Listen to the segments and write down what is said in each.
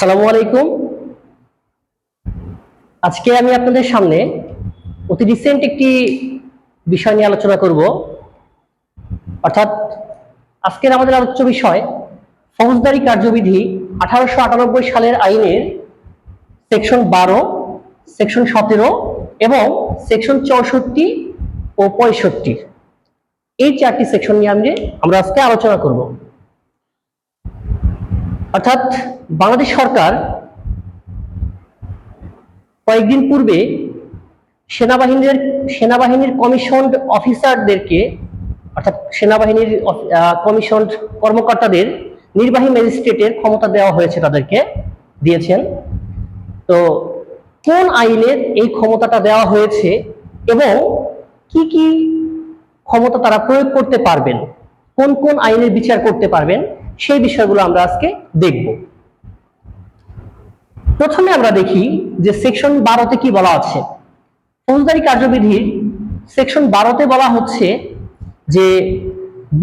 আসসালামু আলাইকুম। আজকে আমি আপনাদের সামনে অতি রিসেন্ট একটি বিষয় নিয়ে আলোচনা করব। অর্থাৎ আজকের আমাদের আলোচ্য বিষয় ফৌজদারি কার্যবিধি 1898 সালের আইনের সেকশন 12, সেকশন 17 এবং সেকশন 64 ও 65। এই চারটি সেকশন নিয়ে আমরা আজকে আলোচনা করব। অর্থাৎ বাংলাদেশ সরকার কয়েকদিন পূর্বে সেনাবাহিনীর কমিশনড অফিসারদেরকে, অর্থাৎ সেনাবাহিনীর কমিশনড কর্মকর্তাদের নির্বাহী ম্যাজিস্ট্রেটের ক্ষমতা দেওয়া হয়েছে, তাদেরকে দিয়েছেন। তো কোন আইনের এই ক্ষমতাটা দেওয়া হয়েছে এবং কি কি ক্ষমতা তারা প্রয়োগ করতে পারবেন, কোন কোন আইনের বিচার করতে পারবেন, সেই বিষয়গুলো আমরা আজকে দেখব। প্রথমে আমরা দেখি যে সেকশন 12তে কি বলা আছে। ফৌজদারি কার্যবিধির সেকশন 12তে বলা হচ্ছে যে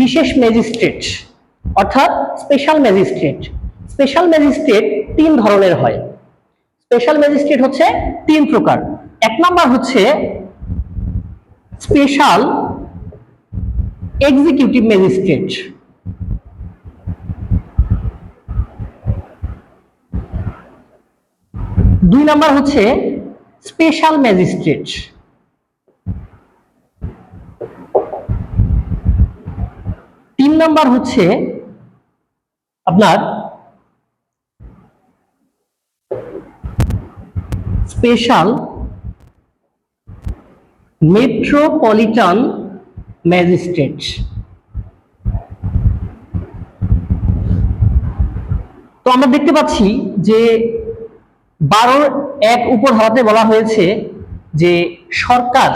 বিশেষ ম্যাজিস্ট্রেট অর্থাৎ স্পেশাল ম্যাজিস্ট্রেট। স্পেশাল ম্যাজিস্ট্রেট তিন ধরনের হয়। স্পেশাল ম্যাজিস্ট্রেট হচ্ছে তিন প্রকার। এক নাম্বার হচ্ছে স্পেশাল এক্সিকিউটিভ ম্যাজিস্ট্রেট। দুই নাম্বার হচ্ছে স্পেশাল ম্যাজিস্ট্রেট। তিন নাম্বার হচ্ছে আপনার স্পেশাল মেট্রোপলিটন ম্যাজিস্ট্রেট। তো আমরা দেখতে পাচ্ছি যে 12(1) উপধারাতে বলা হয়েছে যে সরকার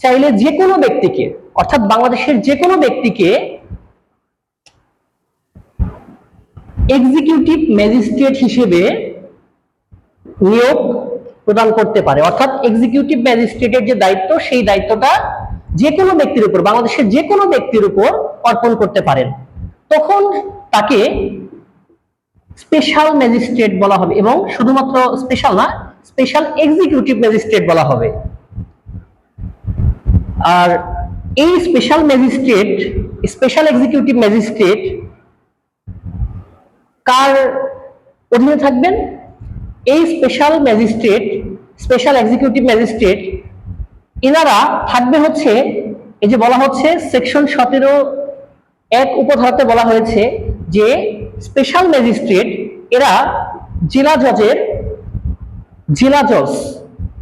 চাইলে যে কোনো ব্যক্তিকে, অর্থাৎ বাংলাদেশের যে কোনো ব্যক্তিকে এক্সিকিউটিভ ম্যাজিস্ট্রেট হিসেবে নিয়োগ প্রদান করতে পারে। অর্থাৎ এক্সিকিউটিভ ম্যাজিস্ট্রেটের যে দায়িত্ব, সেই দায়িত্বটা যে কোনো ব্যক্তির উপর, বাংলাদেশের যে কোনো ব্যক্তির উপর অর্পণ করতে পারেন। তখন তাকে স্পেশাল ম্যাজিস্ট্রেট বলা হবে, এবং শুধুমাত্র স্পেশাল না, স্পেশাল এক্সিকিউটিভ ম্যাজিস্ট্রেট বলা হবে। আর এই special magistrate, special executive magistrate কার অধীনে থাকবেন? এই special magistrate, special executive magistrate এনারা থাকবে হচ্ছে, এই যে বলা হচ্ছে সেকশন 17(1) উপধারাতে বলা হয়েছে যে স্পেশাল ম্যাজিস্ট্রেট এরা জেলা জজ,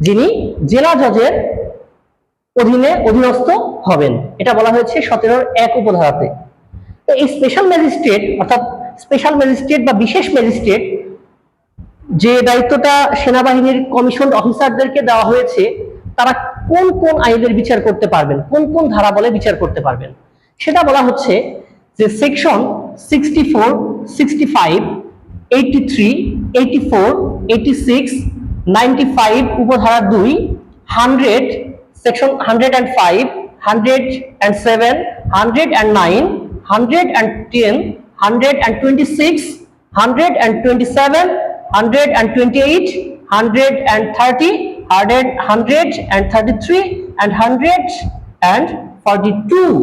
যিনি জেলা জজের অধীনস্থ হবেন, এটা বলা হয়েছে 17(1) উপধারাতে। তো এই স্পেশাল ম্যাজিস্ট্রেট অর্থাৎ স্পেশাল ম্যাজিস্ট্রেট বা বিশেষ ম্যাজিস্ট্রেট, যে দায়িত্বটা সেনাবাহিনীর কমিশন অফিসারদেরকে দেওয়া হয়েছে, তারা কোন কোন আইনের বিচার করতে পারবেন, কোন কোন ধারা বলে বিচার করতে পারবেন, সেটা বলা হচ্ছে যে সেকশন 64, 65, 83, 84, 86, 95 উপধারা 2, 100, সেকশন 105, 107, 109, 110, 126, 127, 128, 130, 133 and 142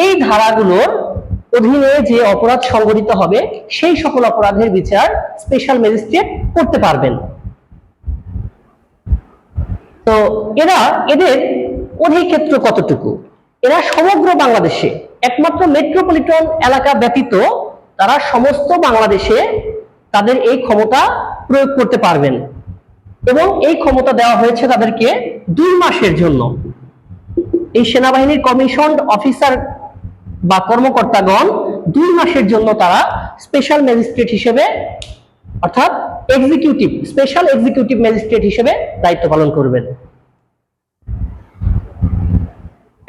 এই ধারাগুলোর অধীনে যে অপরাধ সংঘটিত হবে, সেই সকল অপরাধের বিচার স্পেশাল ম্যাজিস্ট্রেট করতে পারবেন। তো এদের অধিক্ষেত্র কতটুকু? এরা সমগ্র বাংলাদেশে, একমাত্র মেট্রোপলিটন এলাকা ব্যতীত তারা সমস্ত বাংলাদেশে তাদের এই ক্ষমতা প্রয়োগ করতে পারবেন, এবং এই ক্ষমতা দেওয়া হয়েছে তাদেরকে 2 মাসের জন্য। এই সেনাবাহিনীর কমিশনড অফিসার বা কর্মকর্তাগণ 2 মাসের জন্য তারা স্পেশাল ম্যাজিস্ট্রেট হিসেবে, অর্থাৎ স্পেশাল এক্সিকিউটিভ ম্যাজিস্ট্রেট হিসেবে দায়িত্ব পালন করবেন।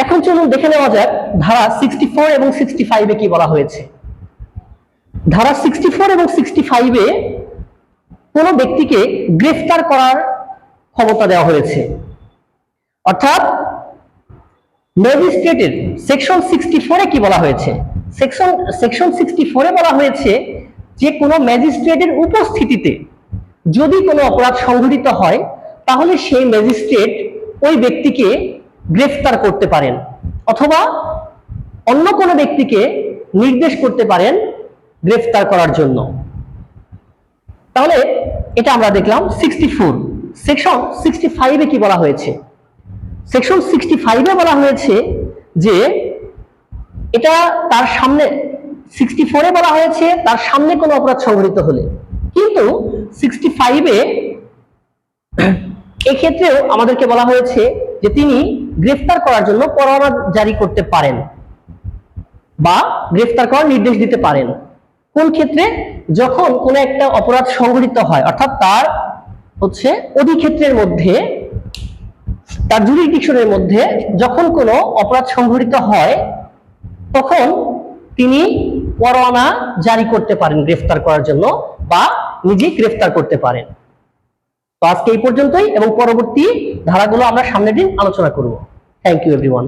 এখন চলুন দেখে নেওয়া যাক ধারা 64 এবং 65-এ কি বলা হয়েছে। ধারা 64 এবং 65-এ কোন ব্যক্তিকে গ্রেফতার করার ক্ষমতা দেওয়া হয়েছে। অর্থাৎ ম্যাজিস্ট্রেটের সেকশন 64-এ কি বলা হয়েছে? সেকশন 64-এ বলা হয়েছে যে কোনো ম্যাজিস্ট্রেটের উপস্থিতিতে যদি কোনো অপরাধ সংঘটিত হয় তাহলে সেই ম্যাজিস্ট্রেট ওই ব্যক্তিকে গ্রেফতার করতে পারেন অথবা অন্য কোনো ব্যক্তিকে নির্দেশ করতে পারেন গ্রেফতার করার জন্য। তাহলে এটা আমরা দেখলাম 64। সেকশন 65-এ কি বলা হয়েছে? সেকশন 65-এ বলা হয়েছে যে এটা তার সামনে, 64-এ বলা হয়েছে তার সামনে কোনো অপরাধ সংঘটিত হলে, কিন্তু 65-এ এক্ষেত্রেও আমাদেরকে বলা হয়েছে যে তিনি গ্রেফতার করার জন্য পরোয়ানা জারি করতে পারেন বা গ্রেফতার করার নির্দেশ দিতে পারেন। কোন ক্ষেত্রে? যখন কোনো একটা অপরাধ সংঘটিত হয়, অর্থাৎ তার অধিক্ষেত্রের মধ্যে, তার জুরিসডিকশনের মধ্যে যখন কোনো অপরাধ সংঘটিত হয় তখন তিনি পরোয়ানা জারি করতে পারেন গ্রেফতার করার জন্য বা নিজে গ্রেফতার করতে পারেন। তো আজকে এই পর্যন্তই, এবং পরবর্তী ধারাগুলো আমরা সামনের দিন আলোচনা করব। Thank you everyone.